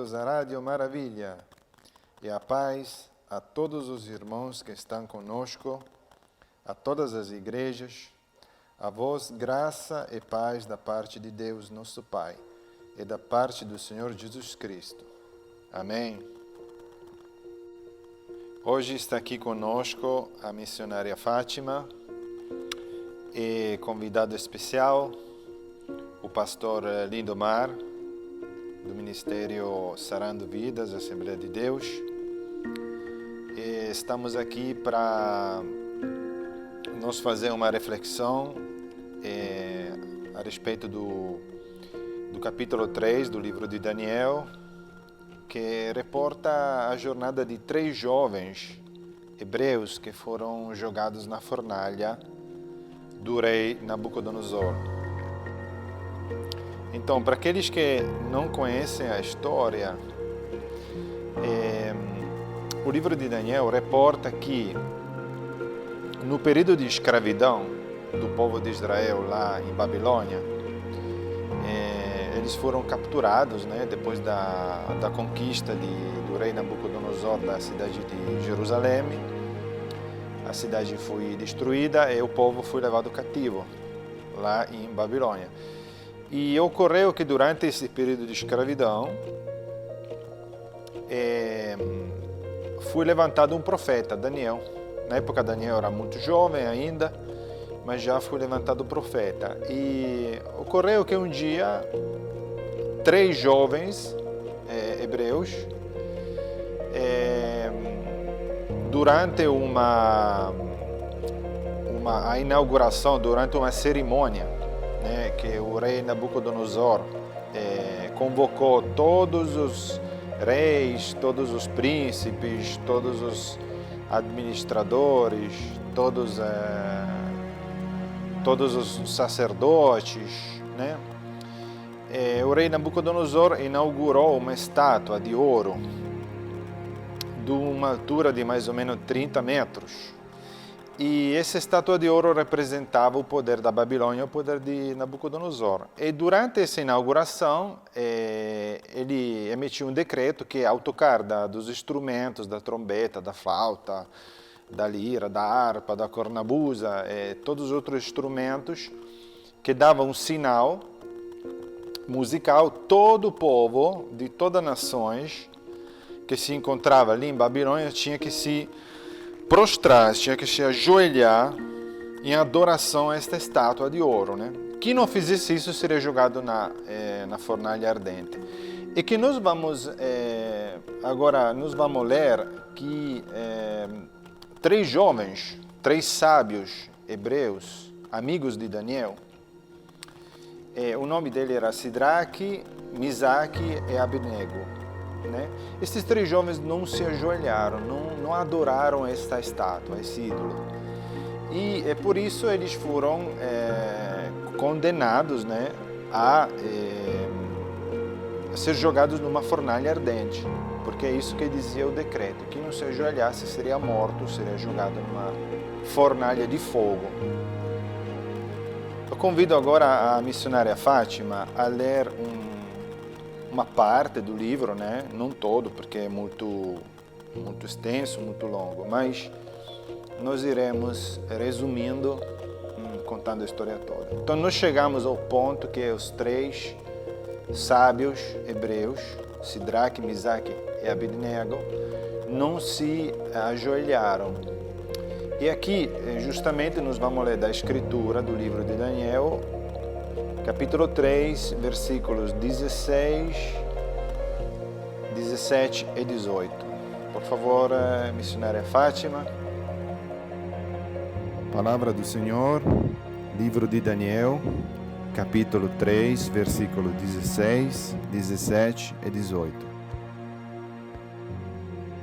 bem-vindos à Rádio Maravilha. E a paz a todos os irmãos que estão conosco, a todas as igrejas, a vós graça e paz da parte de Deus, nosso Pai, e da parte do Senhor Jesus Cristo. Amém. Hoje está aqui conosco a missionária Fátima e convidado especial, o pastor Lindomar, do Ministério Sarando Vidas, Assembleia de Deus. E estamos aqui para nos fazer uma reflexão a respeito do capítulo 3 do livro de Daniel, que reporta a jornada de 3 jovens hebreus que foram jogados na fornalha do rei Nabucodonosor. Então, para aqueles que não conhecem a história, o livro de Daniel reporta que no período de escravidão do povo de Israel lá em Babilônia, eles foram capturados, depois da conquista do rei Nabucodonosor da cidade de Jerusalém. A cidade foi destruída e o povo foi levado cativo lá em Babilônia. E ocorreu que durante esse período de escravidão foi levantado um profeta, Daniel. Na época Daniel era muito jovem ainda, mas já foi levantado o profeta. E ocorreu que um dia 3 jovens hebreus, durante a inauguração, durante uma cerimônia, que o rei Nabucodonosor convocou todos os reis, todos os príncipes, todos os administradores, todos os sacerdotes, o rei Nabucodonosor inaugurou uma estátua de ouro de uma altura de mais ou menos 30 metros. E essa estátua de ouro representava o poder da Babilônia, o poder de Nabucodonosor. E durante essa inauguração, ele emitiu um decreto que, ao tocar dos instrumentos, da trombeta, da flauta, da lira, da harpa, da cornamusa, todos os outros instrumentos que davam um sinal musical, todo o povo de todas as nações que se encontrava ali em Babilônia tinha que se prostrar, tinha que se ajoelhar em adoração a esta estátua de ouro. Quem não fizesse isso seria jogado na fornalha ardente. E que nós vamos agora ler que 3 jovens, 3 sábios hebreus, amigos de Daniel, o nome dele era Sidraque, Misaque e Abednego. Estes 3 jovens não se ajoelharam, não adoraram esta estátua, esse ídolo. E por isso eles foram condenados a ser jogados numa fornalha ardente, porque é isso que dizia o decreto: quem não se ajoelhasse seria morto, seria jogado numa fornalha de fogo. Eu convido agora a missionária Fátima a ler uma parte do livro, não todo, porque é muito extenso, muito longo, mas nós iremos resumindo, contando a história toda. Então nós chegamos ao ponto que os 3 sábios hebreus, Sidraque, Misaque e Abednego, não se ajoelharam. E aqui, justamente, nós vamos ler da escritura do livro de Daniel, capítulo 3, versículos 16, 17 e 18. Por favor, missionária Fátima. Palavra do Senhor, livro de Daniel, capítulo 3, versículos 16, 17 e 18.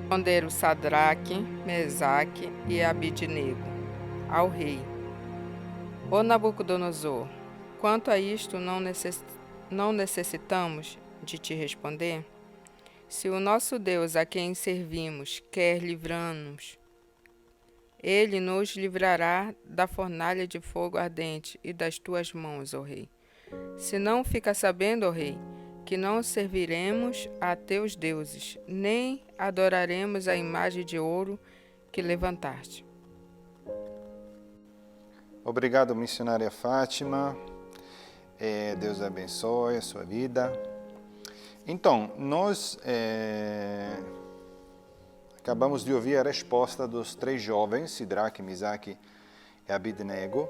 Responderam Sadraque, Mesaque e Abednego ao rei: Ó Nabucodonosor, quanto a isto não necessitamos de te responder? Se o nosso Deus a quem servimos quer livrar-nos, ele nos livrará da fornalha de fogo ardente e das tuas mãos, ó rei. Se não fica sabendo, ó rei, que não serviremos a teus deuses, nem adoraremos a imagem de ouro que levantaste. Obrigado, missionária Fátima. Deus abençoe a sua vida. Então, nós acabamos de ouvir a resposta dos 3 jovens, Sidraque, Misaque e Abidnego,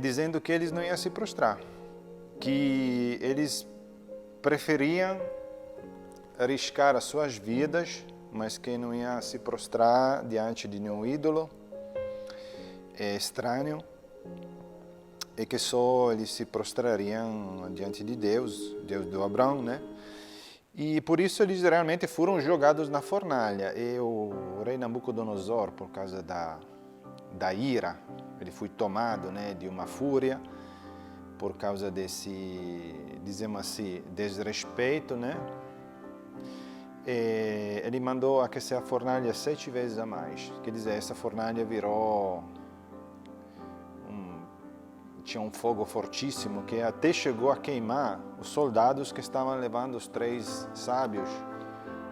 dizendo que eles não iam se prostrar, que eles preferiam arriscar as suas vidas, mas que não iam se prostrar diante de nenhum ídolo estranho, e que só eles se prostrariam diante de Deus, Deus do Abraão, né? E por isso eles realmente foram jogados na fornalha. E o rei Nabucodonosor, por causa da ira, ele foi tomado, né, de uma fúria, por causa desse, dizemos assim, desrespeito, né? E ele mandou aquecer a fornalha 7 vezes a mais. Quer dizer, essa fornalha virou... tinha um fogo fortíssimo que até chegou a queimar os soldados que estavam levando os 3 sábios,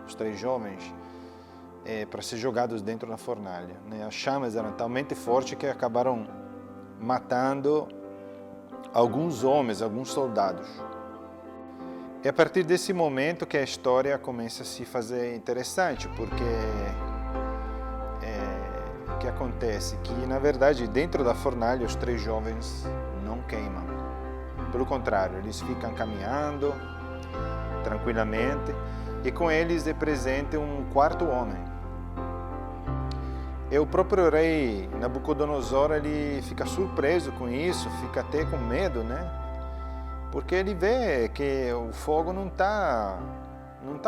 os 3 jovens, para ser jogados dentro da fornalha, né? As chamas eram talmente fortes que acabaram matando alguns homens, alguns soldados. É a partir desse momento que a história começa a se fazer interessante, porque o que acontece? Que, na verdade, dentro da fornalha, os 3 jovens não queimam. Pelo contrário, eles ficam caminhando tranquilamente e com eles é presente um 4º homem. E o próprio rei Nabucodonosor, ele fica surpreso com isso, fica até com medo, né? Porque ele vê que o fogo não tá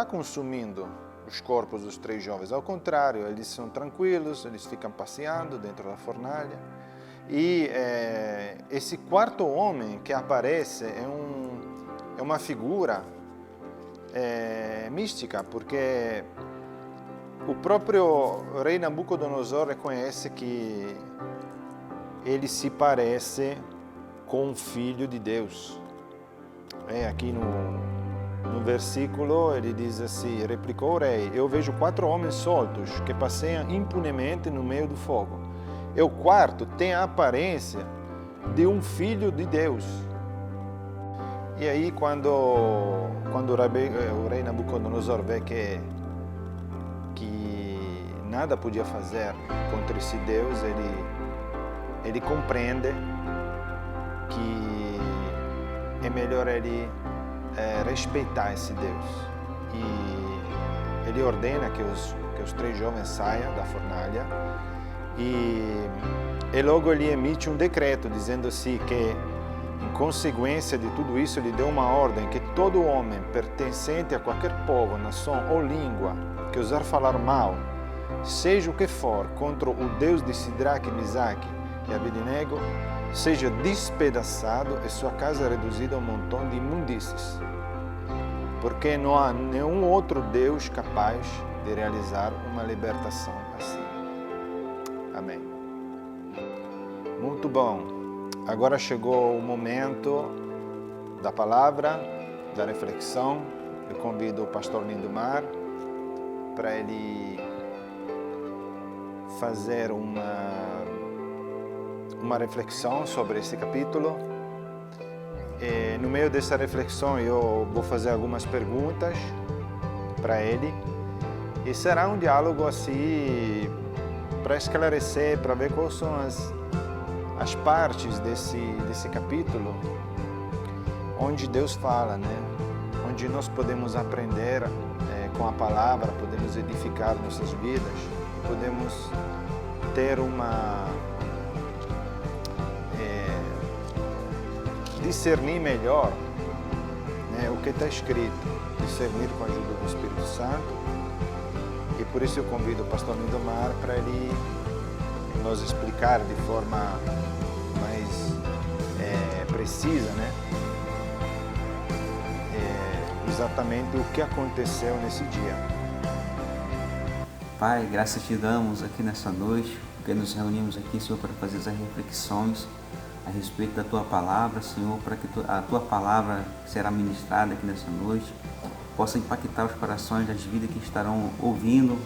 consumindo os corpos dos 3 jovens. Ao contrário, eles são tranquilos, eles ficam passeando dentro da fornalha. E esse 4º homem que aparece é uma figura mística, porque o próprio rei Nabucodonosor reconhece que ele se parece com o Filho de Deus. Aqui no versículo ele diz assim: replicou o rei, eu vejo 4 homens soltos que passeiam impunemente no meio do fogo. E o 4º tem a aparência de um Filho de Deus. E aí quando o rei Nabucodonosor vê que nada podia fazer contra esse Deus, ele compreende que é melhor ele respeitar esse Deus. E ele ordena que os 3 jovens saiam da fornalha e logo ele emite um decreto dizendo assim que, em consequência de tudo isso, ele deu uma ordem que todo homem pertencente a qualquer povo, nação ou língua que ousar falar mal, seja o que for, contra o Deus de Sidraque, Misaque e Abidnego, seja despedaçado e sua casa reduzida a um montão de imundícies, porque não há nenhum outro Deus capaz de realizar uma libertação assim. Amém. Muito bom. Agora chegou o momento da palavra, da reflexão. Eu convido o pastor Lindomar para ele fazer uma reflexão sobre esse capítulo. E no meio dessa reflexão eu vou fazer algumas perguntas para ele e será um diálogo assim para esclarecer, para ver quais são as partes desse capítulo onde Deus fala, né? Onde nós podemos aprender com a palavra, podemos edificar nossas vidas, podemos ter discernir melhor, né, o que está escrito, discernir com a ajuda do Espírito Santo. E por isso eu convido o pastor Lindomar para ele nos explicar de forma mais precisa, né, exatamente o que aconteceu nesse dia. Pai, graças te damos aqui nessa noite, porque nos reunimos aqui, Senhor, para fazer as reflexões a respeito da Tua palavra, Senhor, para que a Tua palavra que será ministrada aqui nessa noite possa impactar os corações das vidas que estarão ouvindo,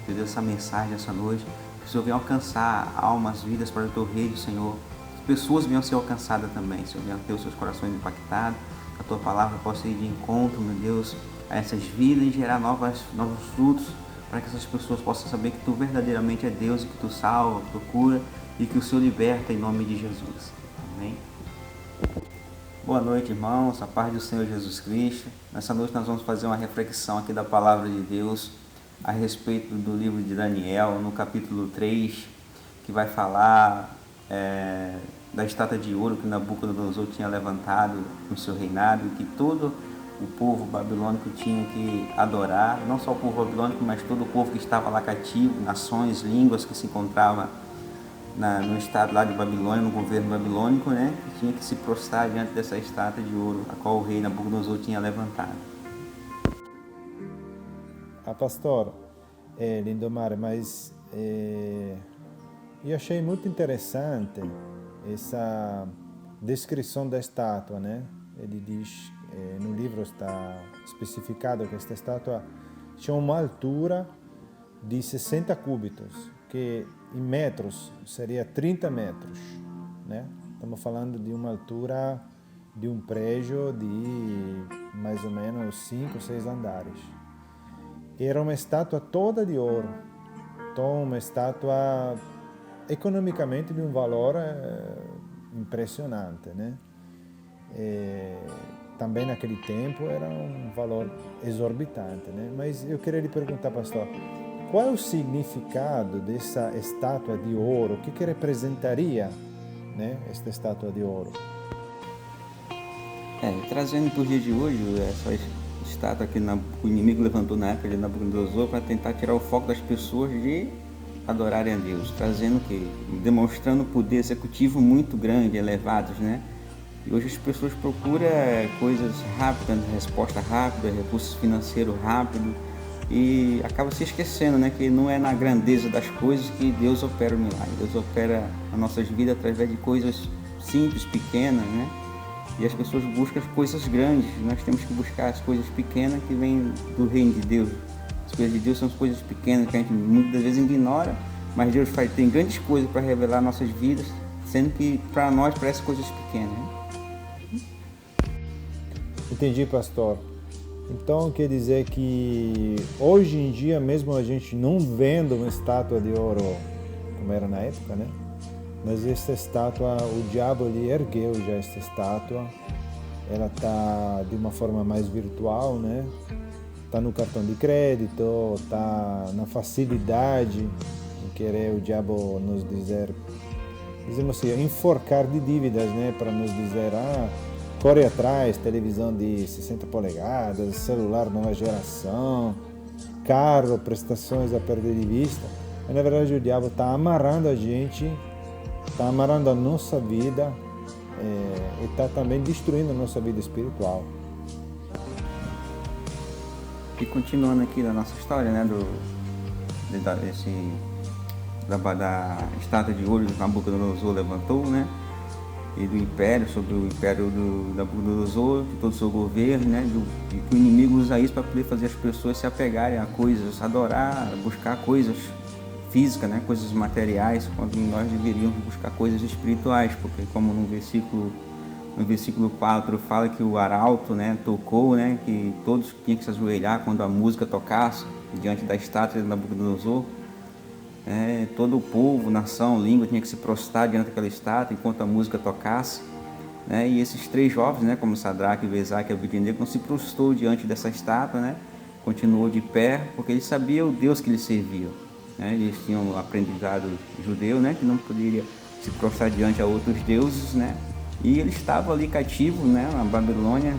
meu Deus, essa mensagem essa noite. Que o Senhor venha alcançar almas, vidas para o Teu reino, Senhor. Que pessoas venham ser alcançadas também, Senhor, venham ter os seus corações impactados. Que a Tua palavra possa ir de encontro, meu Deus, a essas vidas e gerar novos frutos, para que essas pessoas possam saber que Tu verdadeiramente é Deus e que Tu salva, Tu cura e que o Senhor liberta em nome de Jesus. Amém? Boa noite, irmãos, a paz do Senhor Jesus Cristo. Nessa noite nós vamos fazer uma reflexão aqui da Palavra de Deus a respeito do livro de Daniel, no capítulo 3, que vai falar da estátua de ouro que Nabucodonosor tinha levantado no seu reinado e que todo o povo babilônico tinha que adorar, não só o povo babilônico, mas todo o povo que estava lá cativo, nações, línguas que se encontravam no estado lá de Babilônia, no governo babilônico, né, que tinha que se prostrar diante dessa estátua de ouro, a qual o rei Nabucodonosor tinha levantado. Pastor, Lindomar, mas eu achei muito interessante essa descrição da estátua, né? Ele diz, no livro está especificado que esta estátua tinha uma altura de 60 cúbitos, que em metros seria 30 metros, né? Estamos falando de uma altura de um prédio de mais ou menos 5 ou 6 andares. Era uma estátua toda de ouro, então uma estátua economicamente de um valor impressionante, né? Também naquele tempo era um valor exorbitante, né? Mas eu queria lhe perguntar, pastor, qual é o significado dessa estátua de ouro? O que representaria, né, esta estátua de ouro? Trazendo para os dias de hoje, essa estátua que o inimigo levantou na época de Nabucodonosor para tentar tirar o foco das pessoas de adorarem a Deus, trazendo demonstrando poder executivo muito grande, elevados, né? E hoje as pessoas procuram coisas rápidas, resposta rápida, recursos financeiros rápidos, e acaba se esquecendo, né, que não é na grandeza das coisas que Deus opera o milagre. Deus opera as nossas vidas através de coisas simples, pequenas, né? E as pessoas buscam as coisas grandes. Nós temos que buscar as coisas pequenas que vêm do reino de Deus. As coisas de Deus são as coisas pequenas que a gente muitas vezes ignora, mas Deus tem grandes coisas para revelar nossas vidas, sendo que para nós parece coisas pequenas, né? Entendi, pastor. Então quer dizer que hoje em dia, mesmo a gente não vendo uma estátua de ouro como era na época, né? Mas essa estátua, o diabo ele ergueu já essa estátua. Ela está de uma forma mais virtual, né? Está no cartão de crédito, está na facilidade em querer o diabo nos dizer, dizemos assim, enforcar de dívidas, né? Para nos dizer, corre atrás, televisão de 60 polegadas, celular nova geração, carro, prestações a perder de vista. Mas, na verdade, o diabo está amarrando a gente, está amarrando a nossa vida e está também destruindo a nossa vida espiritual. E continuando aqui na nossa história, né, da estátua de ouro que Nabucodonosor levantou, né? E do império, sobre o império do Nabucodonosor, de todo o seu governo, né? E que o inimigo usa isso para poder fazer as pessoas se apegarem a coisas, adorar, buscar coisas físicas, né? Coisas materiais, quando nós deveríamos buscar coisas espirituais, porque como no versículo 4 fala que o arauto, né, tocou, né? Que todos tinham que se ajoelhar quando a música tocasse diante da estátua de Nabucodonosor. Todo o povo, nação, língua tinha que se prostrar diante daquela estátua enquanto a música tocasse, né? E esses 3 jovens, né, como Sadraque, Mesaque e Abednego, não se prostrou diante dessa estátua, né? Continuou de pé, porque eles sabiam o Deus que eles serviam, né? Eles tinham um aprendizado judeu, né, que não poderia se prostrar diante a outros deuses, né? E eles estavam ali cativos, né, na Babilônia,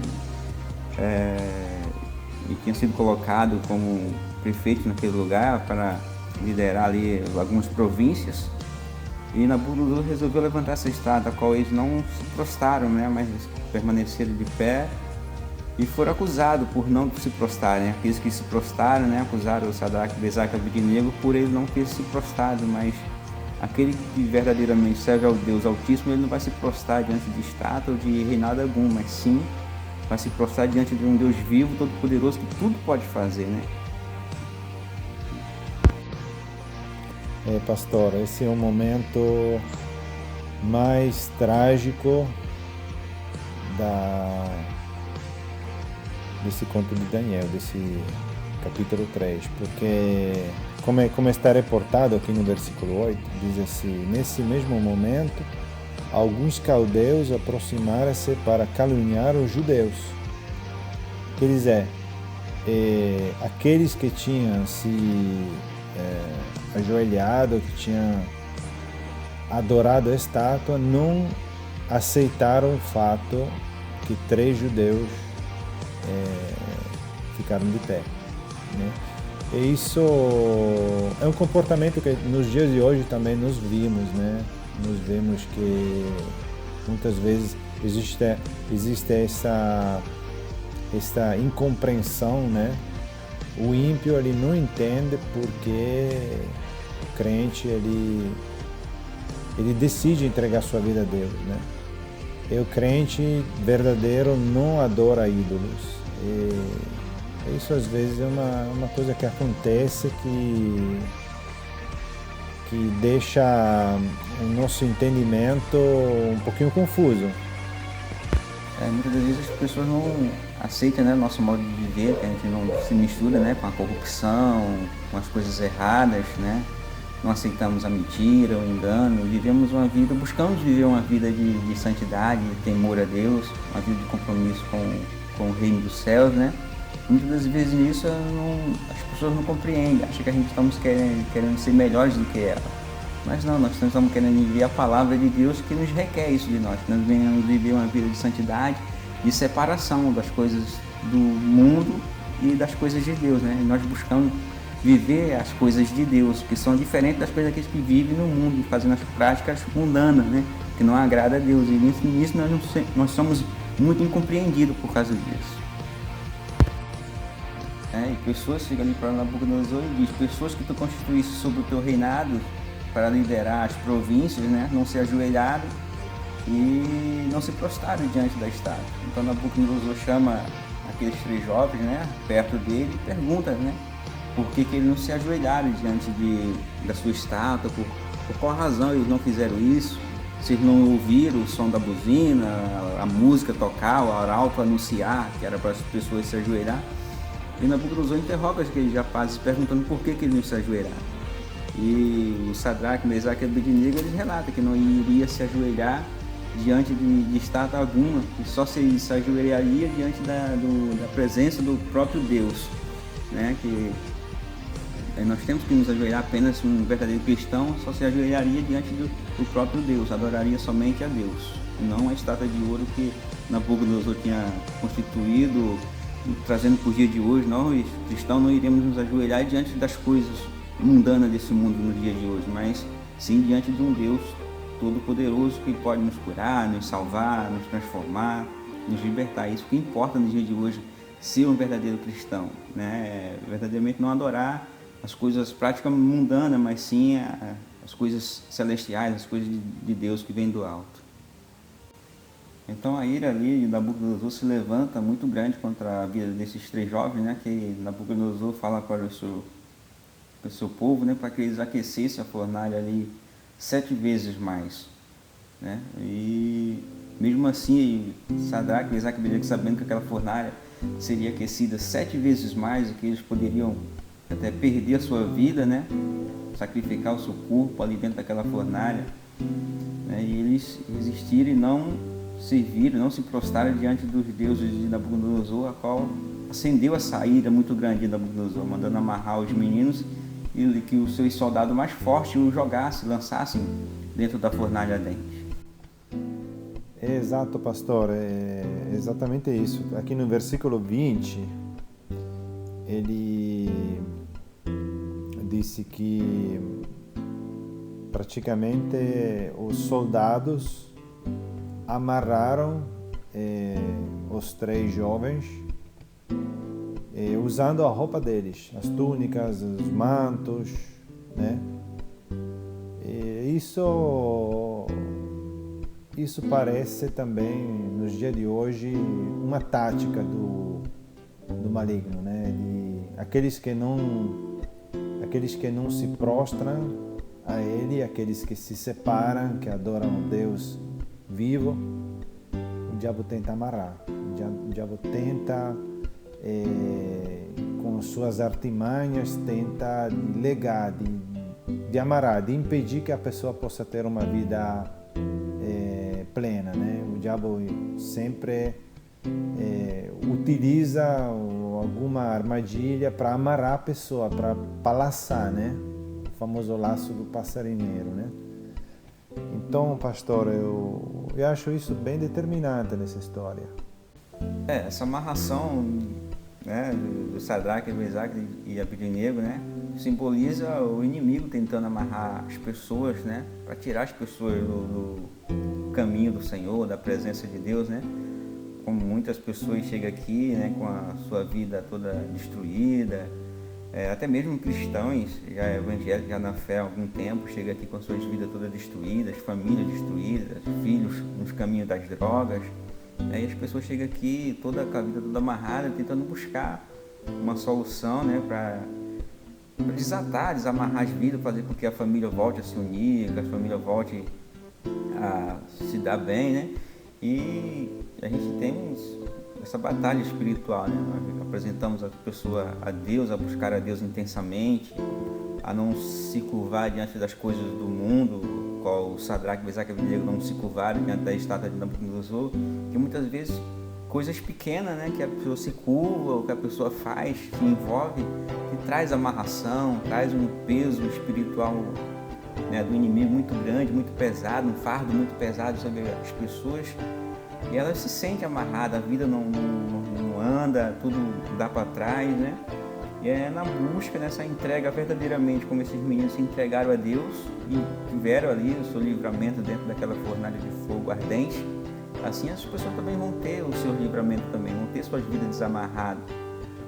e tinha sido colocado como prefeito naquele lugar para liderar ali algumas províncias, e Nabucodonosor resolveu levantar essa estátua, a qual eles não se prostraram, né, mas permaneceram de pé e foram acusados por não se prostrarem. Aqueles que se prostraram, né, acusaram o Sadraque, Mesaque e Abednego por ele não ter se prostrado, mas aquele que verdadeiramente serve ao Deus Altíssimo, ele não vai se prostrar diante de estátua ou de reinado algum, mas sim vai se prostrar diante de um Deus vivo, todo-poderoso, que tudo pode fazer, né? Pastor, esse é o momento mais trágico desse conto de Daniel, desse capítulo 3, porque como está reportado aqui no versículo 8, diz assim: nesse mesmo momento, alguns caldeus aproximaram-se para caluniar os judeus. Quer dizer, aqueles que tinham se ajoelhado, que tinham adorado a estátua, não aceitaram o fato que 3 judeus ficaram de pé, né? E isso é um comportamento que nos dias de hoje também nós vimos, né? Nós vemos que muitas vezes existe essa incompreensão, né? O ímpio ele não entende porque o crente ele decide entregar sua vida a Deus, né? E o crente verdadeiro não adora ídolos. E isso às vezes é uma coisa que acontece que deixa o nosso entendimento um pouquinho confuso. Muitas das vezes as pessoas não aceitam, né, o nosso modo de viver, que a gente não se mistura, né, com a corrupção, com as coisas erradas, né? Não aceitamos a mentira, o engano, buscamos viver uma vida de santidade, de temor a Deus, uma vida de compromisso com o reino dos céus, né? Muitas das vezes nisso as pessoas não compreendem, acham que a gente estamos querendo ser melhores do que ela. Mas não, nós estamos querendo viver a palavra de Deus que nos requer isso de nós, que nós venhamos viver uma vida de santidade, de separação das coisas do mundo e das coisas de Deus, né? E nós buscamos viver as coisas de Deus, que são diferentes das coisas daqueles que vivem no mundo, fazendo as práticas mundanas, né? Que não agrada a Deus. E nisso nós somos muito incompreendidos por causa disso. E pessoas chegam ali para Nabucodonosor e diz: pessoas que tu constituísse sobre o teu reinado para liderar as províncias, né? Não se ajoelharam e não se prostraram diante da estátua. Então Nabucodonosor chama aqueles 3 jovens, né, perto dele e pergunta, né, por que eles não se ajoelharam diante da sua estátua, por qual razão eles não fizeram isso, se eles não ouviram o som da buzina, a música tocar, o arauto anunciar que era para as pessoas se ajoelhar. E Nabucodonosor interroga aqueles rapazes perguntando por que eles não se ajoelharam. E o Sadraque, Mesaque e Abednego, eles relatam que não iria se ajoelhar diante de estátua alguma, e só se ajoelharia diante da presença do próprio Deus, né? Que nós temos que nos ajoelhar, apenas um verdadeiro cristão só se ajoelharia diante do próprio Deus, adoraria somente a Deus, e não a estátua de ouro que Nabucodonosor tinha constituído, trazendo para o dia de hoje. Nós cristãos não iremos nos ajoelhar diante das coisas mundanas desse mundo no dia de hoje, mas sim diante de um Deus todo-poderoso que pode nos curar, nos salvar, nos transformar, nos libertar. Isso que importa no dia de hoje, ser um verdadeiro cristão, né? Verdadeiramente não adorar as coisas práticas mundanas, mas sim as coisas celestiais, as coisas de Deus que vem do alto. Então a ira ali de Nabucodonosor se levanta muito grande contra a vida desses 3 jovens, né? Que Nabucodonosor fala para o seu povo, né? Para que eles aquecessem a fornalha ali 7 vezes mais, né? E mesmo assim, Sadraque, Mesaque e Abednego, sabendo que aquela fornalha seria aquecida 7 vezes mais, e que eles poderiam até perder a sua vida, né? Sacrificar o seu corpo ali dentro daquela fornalha, né? E eles resistiram e não serviram, não se prostraram diante dos deuses de Nabucodonosor, a qual acendeu essa ira muito grande de Nabucodonosor, mandando amarrar os meninos e que os seus soldados mais fortes os lançassem dentro da fornalha ardente. Exato, pastor, é exatamente isso. Aqui no versículo 20, ele disse que praticamente os soldados amarraram os 3 jovens usando a roupa deles, as túnicas, os mantos, né? E isso parece também, nos dias de hoje, uma tática do maligno, né? Aqueles que não se prostram a ele, aqueles que se separam, que adoram o Deus vivo, o diabo tenta amarrar. O diabo tenta, com suas artimanhas, tenta legar, de amarrar, de impedir que a pessoa possa ter uma vida plena, né? O diabo sempre utiliza alguma armadilha para amarrar a pessoa, para laçar, né? O famoso laço do passarinheiro, né? Então, pastor, eu acho isso bem determinante nessa história. Essa amarração, né, do Sadraque, Mesaque e Abednego, né, simboliza o inimigo tentando amarrar as pessoas, né, para tirar as pessoas do caminho do Senhor, da presença de Deus, né? Como muitas pessoas chegam aqui, né, com a sua vida toda destruída, até mesmo cristãos, já evangélicos, já na fé há algum tempo, chegam aqui com suas vidas todas destruídas, famílias destruídas, filhos nos caminhos das drogas. Aí as pessoas chegam aqui toda com a vida toda amarrada, tentando buscar uma solução, né, para desamarrar as vidas, fazer com que a família volte a se unir, que a família volte a se dar bem, né? E a gente tem essa batalha espiritual, né? Nós apresentamos a pessoa a Deus, a buscar a Deus intensamente, a não se curvar diante das coisas do mundo, qual o Sadraque, Mesaque e Abednego não se curvaram diante da estátua de Nabucodonosor, que muitas vezes coisas pequenas, né, que a pessoa se curva, ou que a pessoa faz, se envolve, que traz amarração, traz um peso espiritual, né, do inimigo muito grande, muito pesado, um fardo muito pesado sobre as pessoas, e elas se sentem amarradas, a vida não anda, tudo dá para trás, né? E é na busca, nessa entrega verdadeiramente, como esses meninos se entregaram a Deus e tiveram ali o seu livramento dentro daquela fornalha de fogo ardente, assim as pessoas também vão ter o seu livramento também, vão ter suas vidas desamarradas,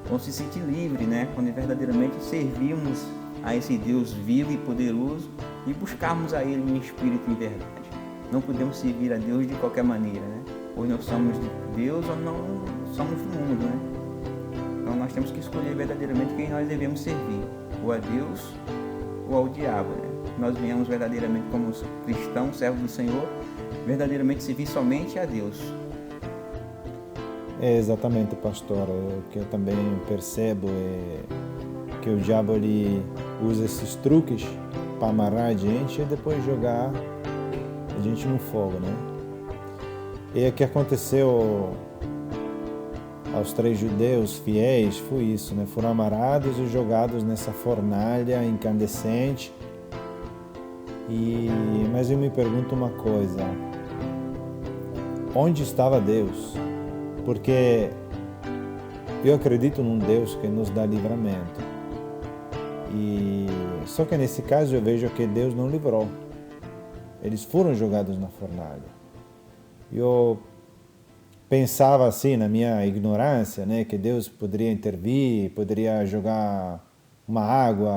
vão se sentir livres, né? Quando verdadeiramente servirmos a esse Deus vivo e poderoso e buscarmos a Ele em espírito e em verdade. Não podemos servir a Deus de qualquer maneira, né? Ou nós somos de Deus ou não somos do mundo, né? Então nós temos que escolher verdadeiramente quem nós devemos servir, ou a Deus ou ao diabo, né? Nós viemos verdadeiramente como cristãos, servos do Senhor, verdadeiramente servir somente a Deus. Exatamente, pastor. O que eu também percebo é que o diabo ele usa esses truques para amarrar a gente e depois jogar a gente no fogo, né? E o que aconteceu aos 3 judeus fiéis foi isso, né? Foram amarrados e jogados nessa fornalha incandescente. Mas eu me pergunto uma coisa: onde estava Deus? Porque eu acredito num Deus que nos dá livramento. Só que nesse caso eu vejo que Deus não livrou. Eles foram jogados na fornalha. Eu pensava assim, na minha ignorância, né, que Deus poderia intervir, poderia jogar uma água,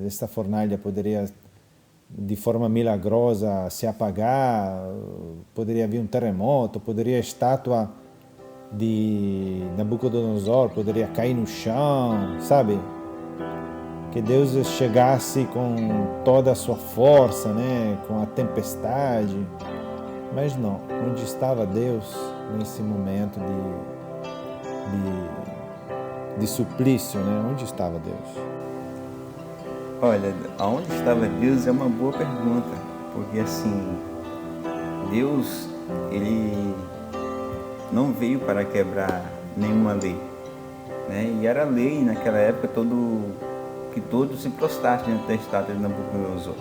esta fornalha poderia de forma milagrosa se apagar, poderia vir um terremoto, poderia a estátua de Nabucodonosor poderia cair no chão, sabe? Que Deus chegasse com toda a sua força, né, com a tempestade. Mas não, onde estava Deus nesse momento de suplício, né? Onde estava Deus? Olha, aonde estava Deus é uma boa pergunta, porque assim, Deus, Ele não veio para quebrar nenhuma lei, né? E era lei naquela época que todos se prostrassem diante da estátua de Nabucodonosor.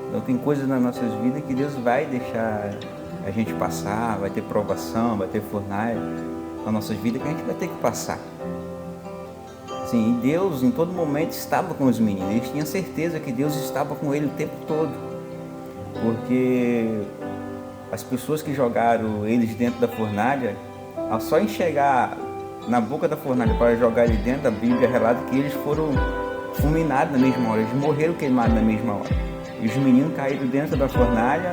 Então tem coisas nas nossas vidas que Deus vai deixar a gente passar, vai ter provação, vai ter fornalha nas nossas vidas que a gente vai ter que passar. Sim, e Deus em todo momento estava com os meninos, eles tinham certeza que Deus estava com ele o tempo todo, porque as pessoas que jogaram eles dentro da fornalha, ao só enxergar na boca da fornalha para jogar ele dentro, a Bíblia relata que eles foram fulminados na mesma hora, eles morreram queimados na mesma hora. E os meninos caíram dentro da fornalha,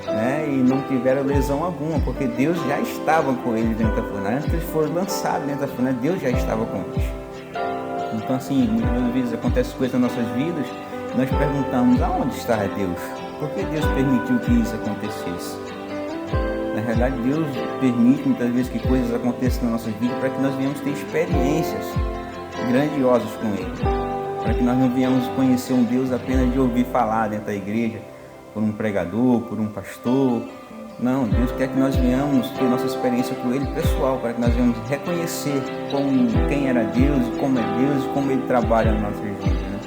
né, e não tiveram lesão alguma, porque Deus já estava com eles dentro da fornalha. Antes que eles foram lançados dentro da fornalha, Deus já estava com eles. Então, assim, muitas vezes acontecem coisas nas nossas vidas e nós perguntamos: aonde está Deus? Por que Deus permitiu que isso acontecesse? Na realidade, Deus permite muitas vezes que coisas aconteçam na nossa vida para que nós venhamos ter experiências grandiosas com Ele, para que nós não venhamos conhecer um Deus apenas de ouvir falar dentro da igreja, por um pregador, por um pastor. Não, Deus quer que nós venhamos ter nossa experiência com Ele pessoal, para que nós venhamos reconhecer quem era Deus, e como é Deus e como Ele trabalha nas nossas vidas, né?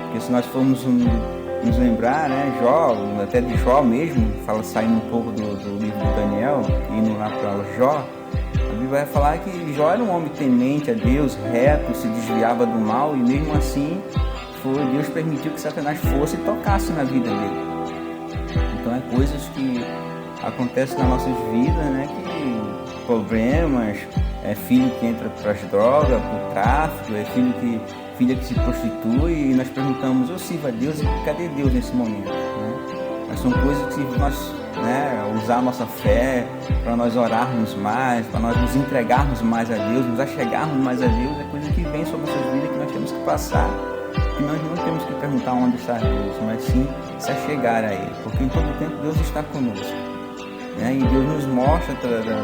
Porque se nós formos nos lembrar, né, Jó, até de Jó mesmo, saindo um pouco do livro de Daniel, indo lá para Jó, a Bíblia vai falar que Jó era um homem temente a Deus, reto, se desviava do mal, e mesmo assim Deus permitiu que Satanás fosse e tocasse na vida dele. Então é coisas que acontecem nas nossas vidas, né, que problemas, filho que entra para as drogas, para o tráfico, filha que se prostitui, e nós perguntamos: eu sirvo a Deus, e cadê Deus nesse momento? Né? Mas são coisas que nós, né, usar a nossa fé, para nós orarmos mais, para nós nos entregarmos mais a Deus, nos achegarmos mais a Deus, é coisa que vem sobre nossas vidas, que nós temos que passar, que nós não temos que perguntar onde está Deus, mas sim se achegar a Ele, porque em todo tempo Deus está conosco, né? E Deus nos mostra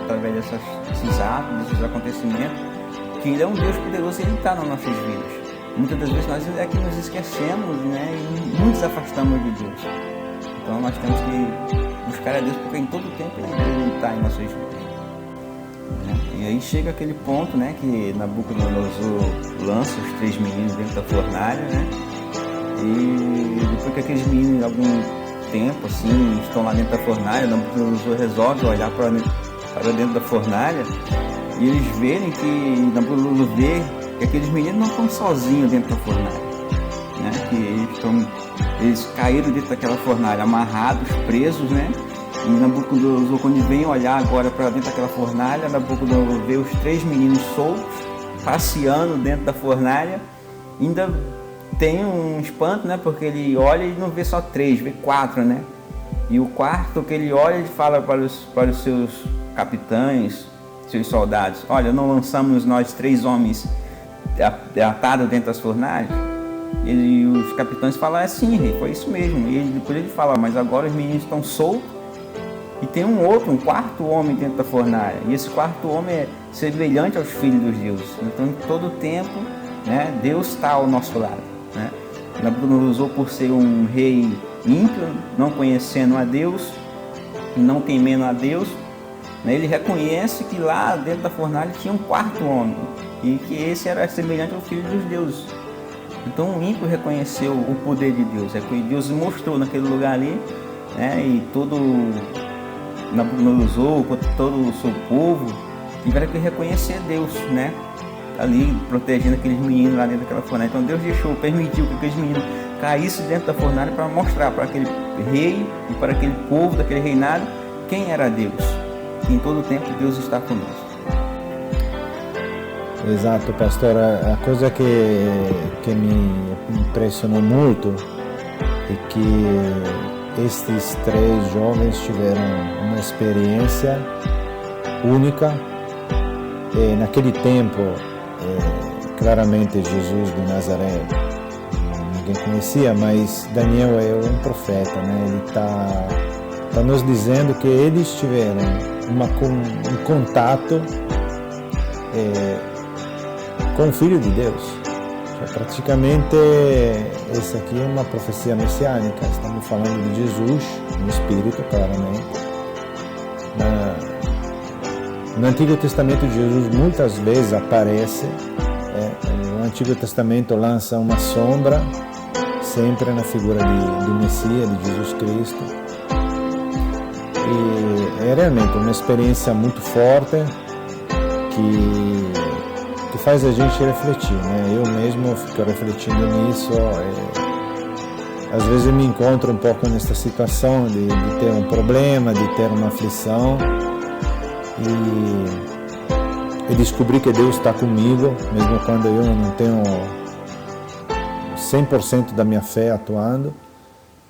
através desses atos, desses acontecimentos, que Ele é um Deus poderoso e Ele está nas nossas vidas. Muitas das vezes nós é que nos esquecemos, né, e nos afastamos de Deus. Então nós temos que buscar a Deus, porque em todo tempo Ele está em nossas vidas. E aí chega aquele ponto, né, que Nabucodonosor lança os 3 meninos dentro da fornalha, né, e depois que aqueles meninos, algum tempo assim, estão lá dentro da fornalha, Nabucodonosor resolve olhar para dentro da fornalha, e eles verem que Nabucodonosor vê que aqueles meninos não estão sozinhos dentro da fornalha, né, que eles caíram dentro daquela fornalha, amarrados, presos, né. E Nabucodonosor, quando vem olhar agora para dentro daquela fornalha, Nabucodonosor vê os 3 meninos soltos, passeando dentro da fornalha. Ainda tem um espanto, né? Porque ele olha e não vê só 3, vê 4, né? E o quarto que ele olha, ele fala para os seus capitães, seus soldados: olha, não lançamos nós 3 homens atados dentro das fornalhas? E os capitães falam: sim, rei, foi isso mesmo. E depois ele fala: mas agora os meninos estão soltos, e tem um 4º homem dentro da fornalha. E esse 4º homem é semelhante aos filhos dos deuses. Então, em todo tempo, né, Deus está ao nosso lado, né? Nabucodonosor, por ser um rei ímpio, não conhecendo a Deus, não temendo a Deus, né, ele reconhece que lá dentro da fornalha tinha um 4º homem, e que esse era semelhante ao filho dos deuses. Então, o ímpio reconheceu o poder de Deus. É que Deus mostrou naquele lugar ali, né, e todo Nabucodonosor, todo o seu povo, tiveram que reconhecer Deus, né, ali protegendo aqueles meninos lá dentro daquela fornalha. Então Deus permitiu que aqueles meninos caíssem dentro da fornalha para mostrar para aquele rei e para aquele povo daquele reinado quem era Deus. E em todo o tempo Deus está conosco. Exato, pastor. A coisa que me impressionou muito é que estes 3 jovens tiveram uma experiência única. Naquele tempo, claramente Jesus de Nazaré ninguém conhecia, mas Daniel é um profeta, né? Ele está nos dizendo que eles tiveram um contato com o Filho de Deus. Praticamente, essa aqui é uma profecia messiânica. Estamos falando de Jesus, no Espírito, claramente. No Antigo Testamento, Jesus muitas vezes aparece. O Antigo Testamento lança uma sombra, sempre na figura do Messias, de Jesus Cristo. E é realmente uma experiência muito forte que faz a gente refletir, né? Eu mesmo fico refletindo nisso. Às vezes eu me encontro um pouco nessa situação de ter um problema, de ter uma aflição, e descobrir que Deus está comigo, mesmo quando eu não tenho 100% da minha fé atuando,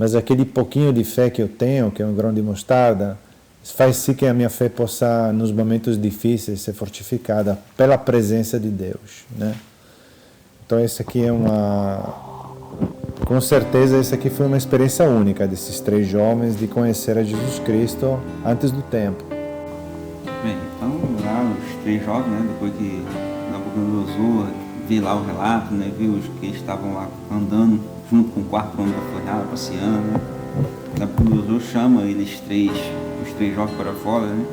mas aquele pouquinho de fé que eu tenho, que é um grão de mostarda, faz sim que a minha fé possa, nos momentos difíceis, ser fortificada pela presença de Deus, né? Então, esse aqui é com certeza, essa aqui foi uma experiência única desses 3 jovens de conhecer a Jesus Cristo antes do tempo. Bem, então lá os 3 jovens, né, depois que Nabucodonosor vê lá o relato, né, viu os que estavam lá andando junto com o 4º homem da fornalha, passeando, né, Nabucodonosor chama os 3 jovens para fora, né,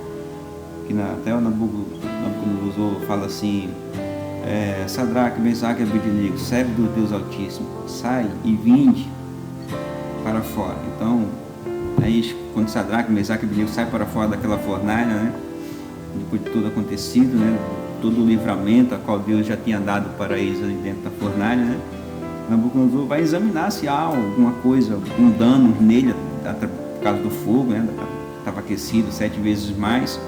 que até o Nabucodonosor fala assim: Sadraque, Mesaque e Abednego, serve do Deus Altíssimo, sai e vinde para fora. Então, aí quando Sadraque, Mesaque e Abednego saem para fora daquela fornalha, né, depois de tudo acontecido, né, todo o livramento a qual Deus já tinha dado para eles ali dentro da fornalha, né, Nabucodonosor vai examinar se há alguma coisa, algum dano nele por causa do fogo, né, estava aquecido 7 vezes mais.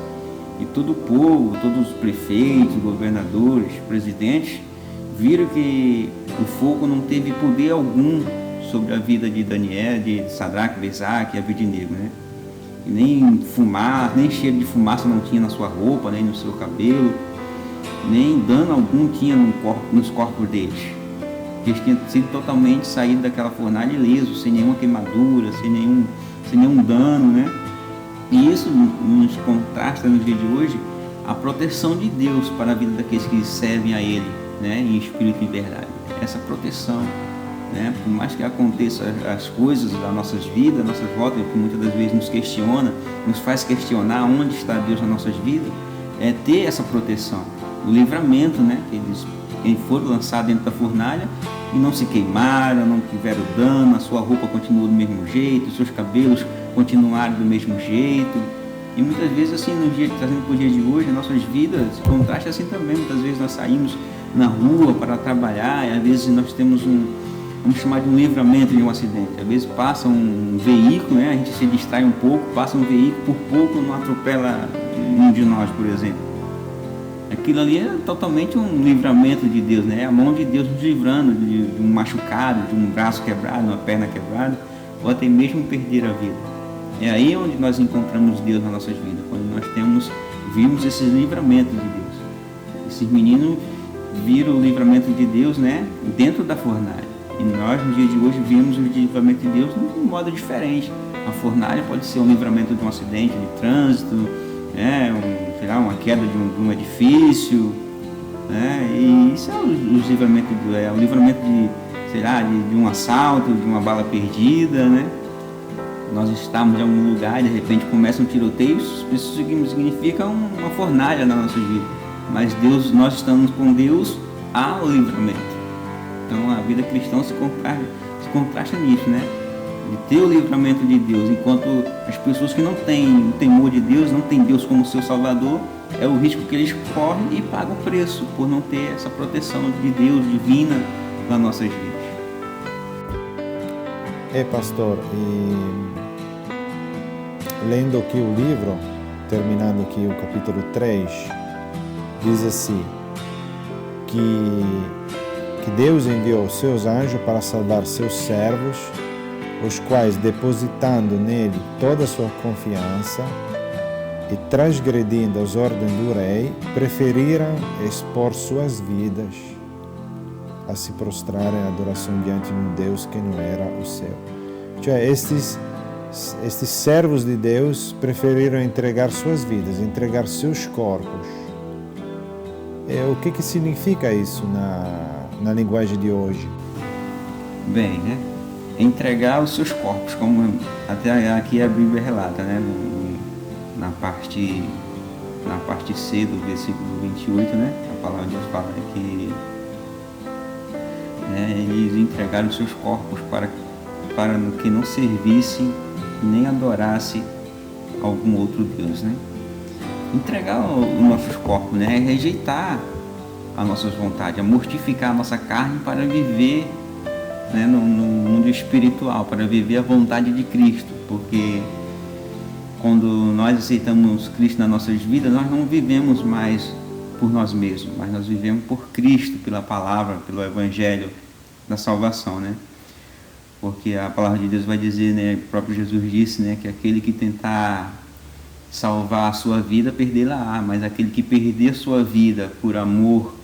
E todo o povo, todos os prefeitos, governadores, presidentes, viram que o fogo não teve poder algum sobre a vida de Daniel, de Sadraque, Mesaque e Abednego, né? E nem cheiro de fumaça não tinha na sua roupa, nem no seu cabelo, nem dano algum tinha nos corpos deles. Eles tinham sido totalmente saídos daquela fornalha ilesos, sem nenhuma queimadura, sem nenhum dano, né? E isso nos contrasta no dia de hoje a proteção de Deus para a vida daqueles que servem a Ele, né, em espírito e em verdade. Essa proteção, né, por mais que aconteçam as coisas das nossas vidas, nossas voltas, que muitas das vezes nos faz questionar onde está Deus nas nossas vidas, é ter essa proteção, o livramento, né, que eles foram lançados dentro da fornalha e não se queimaram, não tiveram dano, a sua roupa continuou do mesmo jeito, os seus cabelos continuaram do mesmo jeito. E muitas vezes, assim, trazendo para o dia de hoje, nossas vidas se contrasta assim também. Muitas vezes nós saímos na rua para trabalhar e às vezes nós temos vamos chamar de um livramento de um acidente. Às vezes passa um veículo, né, a gente se distrai um pouco, passa um veículo, por pouco não atropela um de nós, por exemplo. Aquilo ali é totalmente um livramento de Deus, né? A mão de Deus nos livrando de um machucado, de um braço quebrado, uma perna quebrada, ou até mesmo perder a vida. É aí onde nós encontramos Deus nas nossas vidas, quando nós vimos esses livramentos de Deus. Esses meninos viram o livramento de Deus, né, dentro da fornalha. E nós, no dia de hoje, vimos o livramento de Deus de um modo diferente. A fornalha pode ser um livramento de um acidente de trânsito, né, uma queda de um edifício, né, e isso é o livramento de Deus, é o livramento de um assalto, de uma bala perdida, né? Nós estamos em algum lugar e de repente começa um tiroteio, isso significa uma fornalha na nossa vida. Mas nós estamos com Deus, há o livramento. Então a vida cristã se contrasta nisso, né? De ter o livramento de Deus, enquanto as pessoas que não têm o temor de Deus, não têm Deus como seu Salvador, é o risco que eles correm e pagam o preço por não ter essa proteção de Deus divina nas nossas vidas. Pastor, e lendo aqui o livro, terminando aqui o capítulo 3, diz assim, que Deus enviou seus anjos para salvar seus servos, os quais, depositando nele toda a sua confiança e transgredindo as ordens do rei, preferiram expor suas vidas a se prostrarem em adoração diante de um Deus que não era o seu. Estes servos de Deus preferiram entregar suas vidas, entregar seus corpos. O que significa isso na linguagem de hoje? Bem, né? Entregar os seus corpos, como até aqui a Bíblia relata, né? Na parte C do versículo 28, né? A palavra de Deus fala que eles entregaram os seus corpos para que não servissem nem adorasse algum outro Deus, né? Entregar os nossos corpos, né? É rejeitar as nossas vontades, é mortificar a nossa carne para viver, né, no mundo espiritual, para viver a vontade de Cristo, porque quando nós aceitamos Cristo nas nossas vidas, nós não vivemos mais por nós mesmos, mas nós vivemos por Cristo, pela palavra, pelo Evangelho da salvação, né? porque a palavra de Deus vai dizer, né, o próprio Jesus disse, né, que aquele que tentar salvar a sua vida, perdê-la-á, mas aquele que perder a sua vida por amor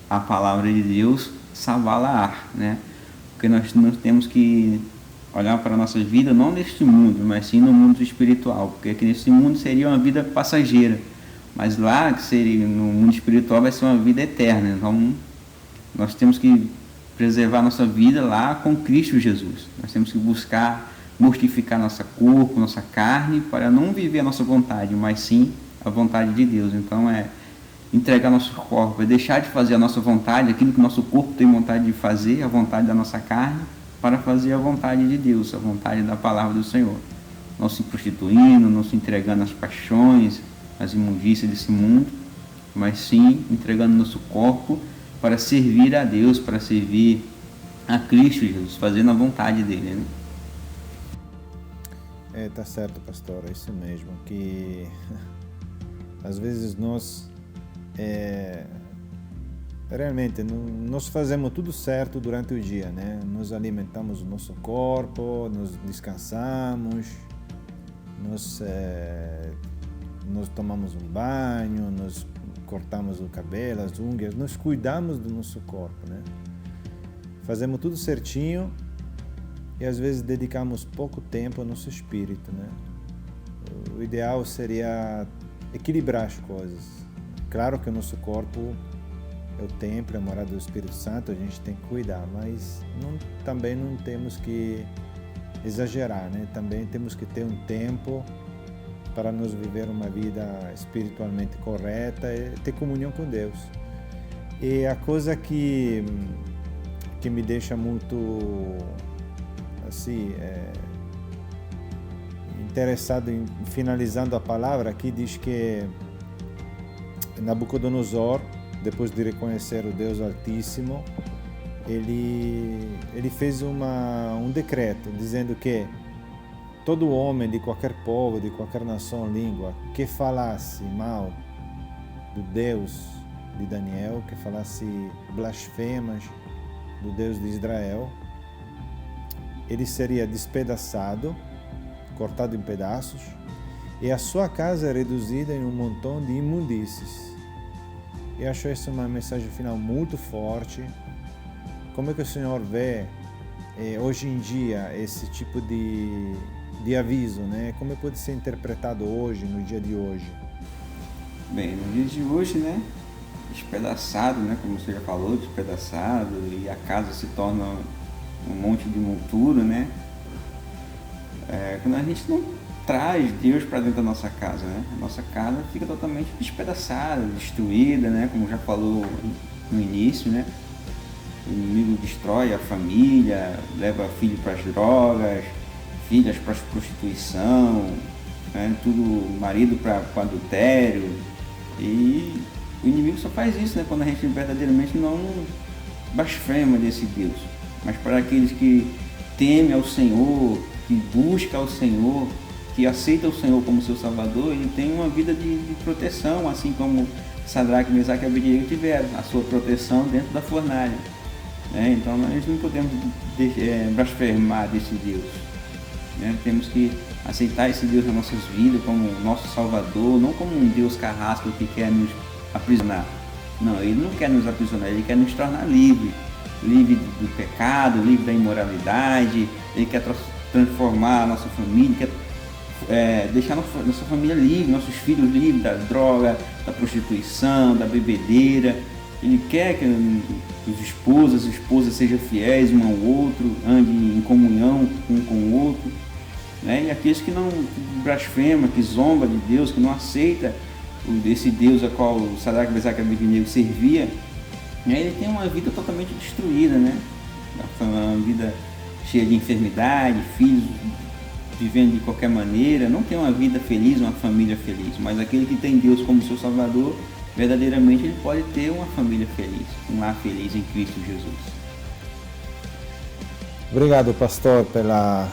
à palavra de Deus, salvá-la-á, né? Porque nós temos que olhar para a nossa vida não neste mundo, mas sim no mundo espiritual, porque aqui nesse mundo seria uma vida passageira, mas lá, que seria no mundo espiritual, vai ser uma vida eterna. Então nós temos que preservar nossa vida lá com Cristo Jesus. Nós temos que buscar mortificar nosso corpo, nossa carne, para não viver a nossa vontade, mas sim a vontade de Deus. Então é entregar nosso corpo, é deixar de fazer a nossa vontade, aquilo que nosso corpo tem vontade de fazer, a vontade da nossa carne, para fazer a vontade de Deus, a vontade da palavra do Senhor. Não se prostituindo, não se entregando às paixões, às imundícias desse mundo, mas sim entregando nosso corpo para servir a Deus, para servir a Cristo Jesus, fazendo a vontade dele, né? Tá certo, pastor, é isso mesmo, que às vezes nós realmente nós fazemos tudo certo durante o dia, né? Nós alimentamos o nosso corpo, nós descansamos, nós tomamos um banho, nós cortamos o cabelo, as unhas, nós cuidamos do nosso corpo, né? Fazemos tudo certinho e às vezes dedicamos pouco tempo ao nosso espírito, né? O ideal seria equilibrar as coisas. Claro que o nosso corpo é o templo, é a morada do Espírito Santo, a gente tem que cuidar, mas também não temos que exagerar, né? Também temos que ter um tempo para nos viver uma vida espiritualmente correta e ter comunhão com Deus. E a coisa que me deixa muito assim, interessado em finalizando a palavra, aqui diz que Nabucodonosor, depois de reconhecer o Deus Altíssimo, ele fez um decreto dizendo que todo homem de qualquer povo, de qualquer nação, língua, que falasse mal do Deus de Daniel, que falasse blasfemas do Deus de Israel, ele seria despedaçado, cortado em pedaços, e a sua casa reduzida em um montão de imundícies. Eu acho essa uma mensagem final muito forte. Como é que o Senhor vê hoje em dia esse tipo de aviso, né? Como pode ser interpretado hoje, no dia de hoje? Bem, no dia de hoje, né? Despedaçado, né? Como você já falou, despedaçado, e a casa se torna um monte de monturo, né? Quando a gente não traz Deus para dentro da nossa casa, né? A nossa casa fica totalmente despedaçada, destruída, né? Como já falou no início, né? O inimigo destrói a família, leva filho para as drogas, filhas para a prostituição, né? Tudo, marido para o adultério. E o inimigo só faz isso, né? Quando a gente verdadeiramente não blasfema desse Deus. Mas para aqueles que temem ao Senhor, que buscam ao Senhor, que aceita o Senhor como seu Salvador, ele tem uma vida de proteção, assim como Sadraque, Mesaque e Abednego tiveram a sua proteção dentro da fornalha. Então nós não podemos blasfemar desse Deus. Temos que aceitar esse Deus nas nossas vidas como nosso Salvador, não como um Deus carrasco que quer nos aprisionar. Não, ele não quer nos aprisionar, ele quer nos tornar livre do pecado, livre da imoralidade. Ele quer transformar a nossa família, quer deixar nossa família livre, nossos filhos livres da droga, da prostituição, da bebedeira. Ele quer que os esposos e esposas sejam fiéis um ao outro, andem em comunhão um com o outro. E aqueles que não blasfemam, que zombam de Deus, que não aceitam esse Deus a qual Sadraque, Mesaque e Abednego servia, ele tem uma vida totalmente destruída, né? Uma vida cheia de enfermidade, filhos vivendo de qualquer maneira, não tem uma vida feliz, uma família feliz. Mas aquele que tem Deus como seu Salvador, verdadeiramente ele pode ter uma família feliz, um lar feliz em Cristo Jesus. Obrigado, pastor, pela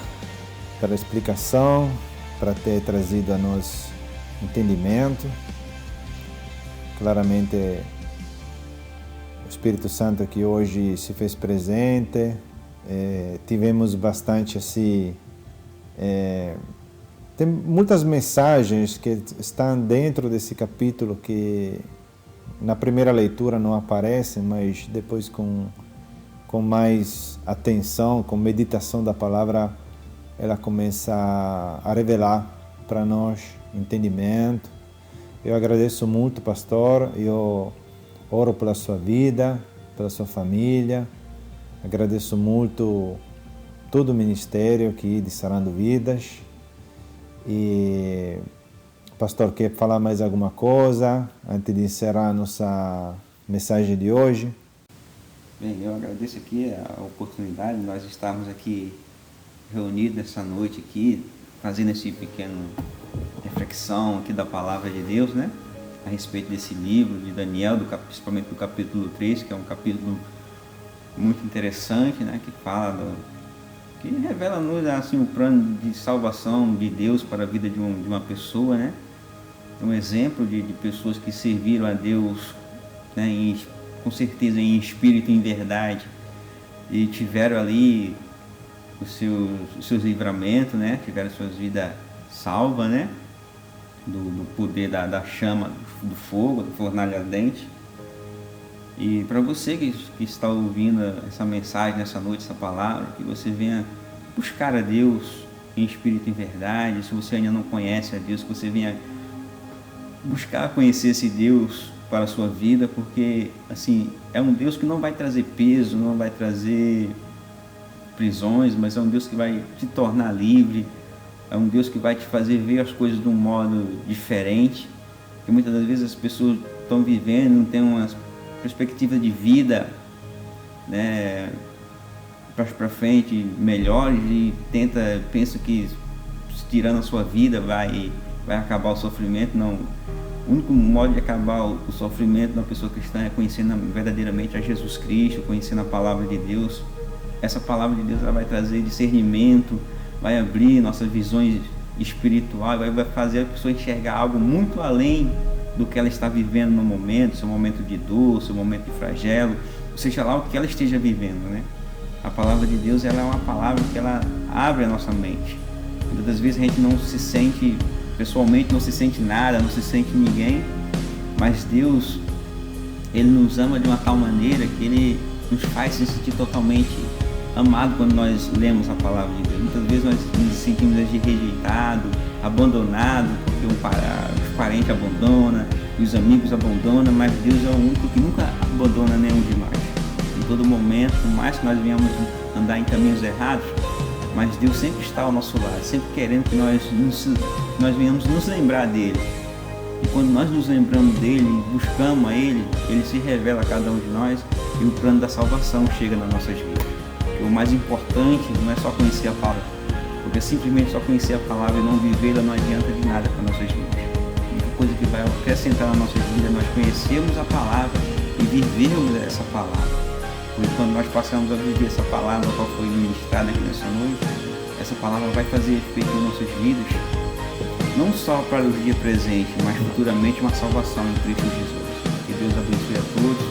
explicação, para ter trazido a nós entendimento. Claramente, o Espírito Santo que hoje se fez presente, tivemos bastante assim, tem muitas mensagens que estão dentro desse capítulo que na primeira leitura não aparecem, mas depois com mais atenção, com meditação da palavra, ela começa a revelar para nós entendimento. Eu agradeço muito, pastor, eu oro pela sua vida, pela sua família, agradeço muito todo o ministério aqui de Sarando Vidas. E pastor, quer falar mais alguma coisa antes de encerrar a nossa mensagem de hoje? Bem, eu agradeço aqui a oportunidade de nós estarmos aqui reunidos nessa noite aqui, fazendo esse pequeno reflexão aqui da palavra de Deus, né? A respeito desse livro de Daniel, principalmente do capítulo 3, que é um capítulo muito interessante, né? Que revela-nos assim, o plano de salvação de Deus para a vida de uma pessoa, né? Um exemplo de pessoas que serviram a Deus, né? Com certeza em espírito e em verdade, e tiveram ali os seus livramentos, né? Tiveram suas vidas salvas, né? Do poder da chama, do fogo, do fornalha ardente. E para você que está ouvindo essa mensagem nessa noite, essa palavra, que você venha buscar a Deus em espírito e em verdade. Se você ainda não conhece a Deus, que você venha buscar conhecer esse Deus para a sua vida, porque assim, é um Deus que não vai trazer peso, não vai trazer prisões, mas é um Deus que vai te tornar livre, é um Deus que vai te fazer ver as coisas de um modo diferente, porque muitas das vezes as pessoas estão vivendo, não têm uma perspectiva de vida, né, para frente melhores, e pensa que tirando a sua vida vai acabar o sofrimento. Não. O único modo de acabar o sofrimento da pessoa cristã é conhecendo verdadeiramente a Jesus Cristo, conhecendo a palavra de Deus. Essa palavra de Deus ela vai trazer discernimento, vai abrir nossas visões espirituais, vai fazer a pessoa enxergar algo muito além do que ela está vivendo no momento, seu momento de dor, seu momento de flagelo, seja lá o que ela esteja vivendo, né? A palavra de Deus ela é uma palavra que ela abre a nossa mente. Muitas das vezes a gente não se sente, pessoalmente não se sente nada, não se sente ninguém, mas Deus, Ele nos ama de uma tal maneira que Ele nos faz se sentir totalmente amado quando nós lemos a palavra de Deus. Muitas vezes nós nos sentimos rejeitados, abandonados, porque os parentes abandonam, os amigos abandonam, mas Deus é o único que nunca abandona nenhum de nós. Em todo momento, por mais que nós venhamos andar em caminhos errados, mas Deus sempre está ao nosso lado, sempre querendo que nós venhamos nos lembrar dEle. E quando nós nos lembramos dEle, buscamos a Ele, Ele se revela a cada um de nós e o plano da salvação chega nas nossas vidas. Porque o mais importante não é só conhecer a palavra, porque simplesmente só conhecer a palavra e não vivê-la não adianta de nada para nossas vidas. A única coisa que vai acrescentar na nossa vida é nós conhecermos a palavra e vivermos essa palavra. Porque quando nós passamos a viver essa palavra, qual foi ministrada aqui nessa noite, essa palavra vai fazer efeito em nossas vidas, não só para o dia presente, mas futuramente uma salvação em Cristo Jesus. Que Deus abençoe a todos,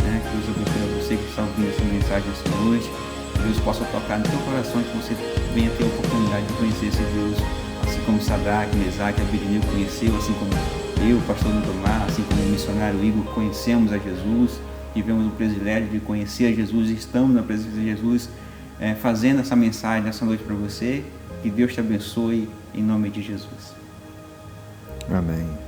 né? Que Deus abençoe a você que está ouvindo essa mensagem essa noite. Que Deus possa tocar no teu coração, que você venha ter a oportunidade de conhecer esse Deus, assim como Sadraque, Mesaque e Abednego conheceu, assim como eu, pastor Lindomar, assim como o missionário Igor, conhecemos a Jesus. Tivemos o privilégio de conhecer a Jesus, estamos na presença de Jesus, fazendo essa mensagem essa noite para você. Que Deus te abençoe, em nome de Jesus. Amém.